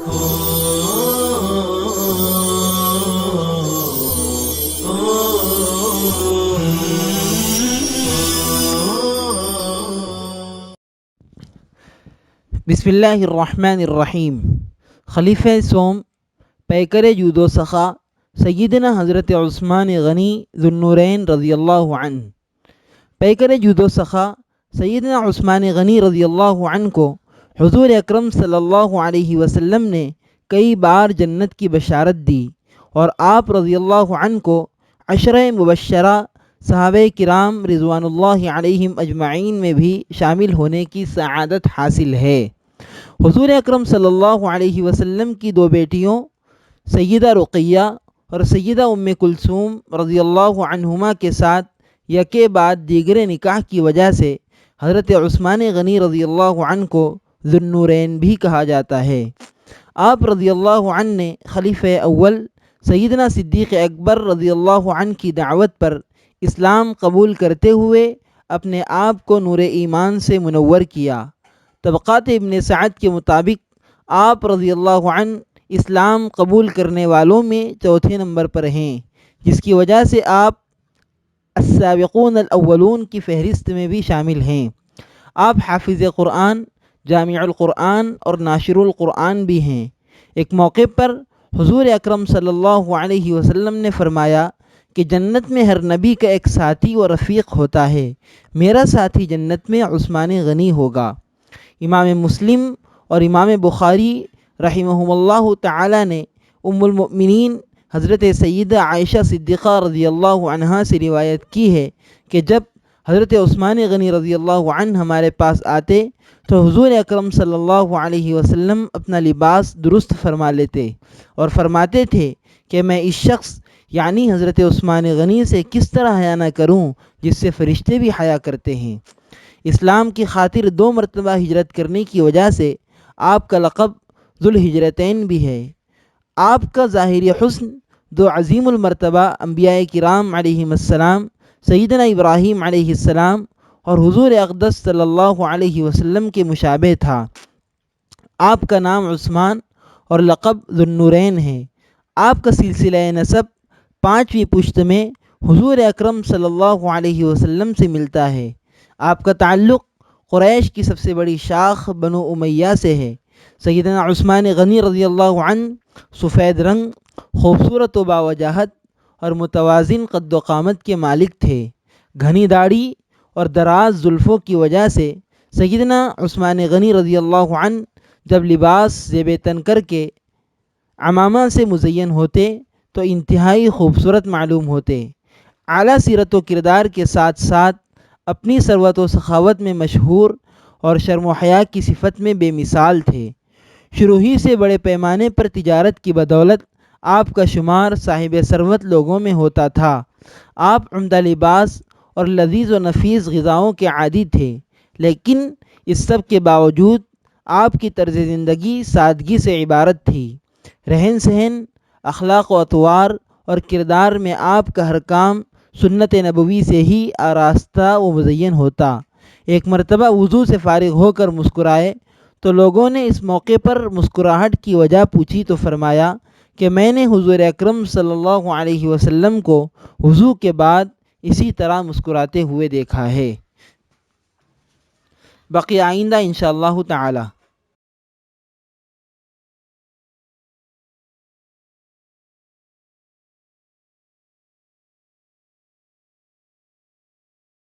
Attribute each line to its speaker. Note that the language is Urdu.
Speaker 1: بسم اللہ الرحمن الرحیم۔ خلیفہ سوم پیکر جود و سخا سیدنا حضرت عثمان غنی ذو النورین رضی اللہ عنہ۔ پیکر جود و سخا سیدنا عثمان غنی رضی اللہ عنہ کو حضور اکرم صلی اللہ علیہ وسلم نے کئی بار جنت کی بشارت دی، اور آپ رضی اللہ عنہ کو عشرہ مبشرہ صحابہ کرام رضوان اللہ علیہم اجمعین میں بھی شامل ہونے کی سعادت حاصل ہے۔ حضور اکرم صلی اللہ علیہ وسلم کی دو بیٹیوں سیدہ رقیہ اور سیدہ ام کلثوم رضی اللہ عنہما کے ساتھ یکے بعد دیگر نکاح کی وجہ سے حضرت عثمان غنی رضی اللہ عنہ کو ذو النورین بھی کہا جاتا ہے۔ آپ رضی اللہ عنہ نے خلیفہ اول سیدنا صدیق اکبر رضی اللہ عنہ کی دعوت پر اسلام قبول کرتے ہوئے اپنے آپ کو نور ایمان سے منور کیا۔ طبقات ابن سعد کے مطابق آپ رضی اللہ عنہ اسلام قبول کرنے والوں میں چوتھے نمبر پر ہیں، جس کی وجہ سے آپ السابقون الاولون کی فہرست میں بھی شامل ہیں۔ آپ حافظ قرآن، جامع القرآن اور ناشر القرآن بھی ہیں۔ ایک موقع پر حضور اکرم صلی اللہ علیہ وسلم نے فرمایا کہ جنت میں ہر نبی کا ایک ساتھی و رفیق ہوتا ہے، میرا ساتھی جنت میں عثمان غنی ہوگا۔ امام مسلم اور امام بخاری رحمہم اللہ تعالی نے ام المؤمنین حضرت سیدہ عائشہ صدیقہ رضی اللہ عنہا سے روایت کی ہے کہ جب حضرت عثمان غنی رضی اللہ عنہ ہمارے پاس آتے تو حضور اکرم صلی اللہ علیہ وسلم اپنا لباس درست فرما لیتے اور فرماتے تھے کہ میں اس شخص یعنی حضرت عثمان غنی سے کس طرح حیا نہ کروں جس سے فرشتے بھی حیا کرتے ہیں۔ اسلام کی خاطر 2 مرتبہ ہجرت کرنے کی وجہ سے آپ کا لقب ذو الہجرتین بھی ہے۔ آپ کا ظاہری حسن 2 عظیم المرتبہ انبیاء کرام علیہم السلام سیدنا ابراہیم علیہ السلام اور حضور اقدس صلی اللہ علیہ وسلم کے مشابہ تھا۔ آپ کا نام عثمان اور لقب ذو النورین ہے۔ آپ کا سلسلہ نسب 5ویں پشت میں حضور اکرم صلی اللہ علیہ وسلم سے ملتا ہے۔ آپ کا تعلق قریش کی سب سے بڑی شاخ بنو امیہ سے ہے۔ سیدنا عثمان غنی رضی اللہ عنہ سفید رنگ، خوبصورت و باوجاہت اور متوازن قد و قامت کے مالک تھے۔ گھنی داڑھی اور دراز زلفوں کی وجہ سے سیدنا عثمان غنی رضی اللہ عنہ جب لباس زیب تن کر کے عمامہ سے مزین ہوتے تو انتہائی خوبصورت معلوم ہوتے۔ اعلیٰ سیرت و کردار کے ساتھ ساتھ اپنی ثروت و سخاوت میں مشہور اور شرم و حیا کی صفت میں بے مثال تھے۔ شروع ہی سے بڑے پیمانے پر تجارت کی بدولت آپ کا شمار صاحب ثروت لوگوں میں ہوتا تھا۔ آپ عمدہ لباس اور لذیذ و نفیس غذاؤں کے عادی تھے، لیکن اس سب کے باوجود آپ کی طرز زندگی سادگی سے عبارت تھی۔ رہن سہن، اخلاق و اطوار اور کردار میں آپ کا ہر کام سنت نبوی سے ہی آراستہ و مزین ہوتا۔ ایک مرتبہ وضو سے فارغ ہو کر مسکرائے تو لوگوں نے اس موقع پر مسکراہٹ کی وجہ پوچھی تو فرمایا کہ میں نے حضور اکرم صلی اللہ علیہ وسلم کو وضو کے بعد اسی طرح مسکراتے ہوئے دیکھا ہے۔ باقی آئندہ انشاءاللہ تعالی۔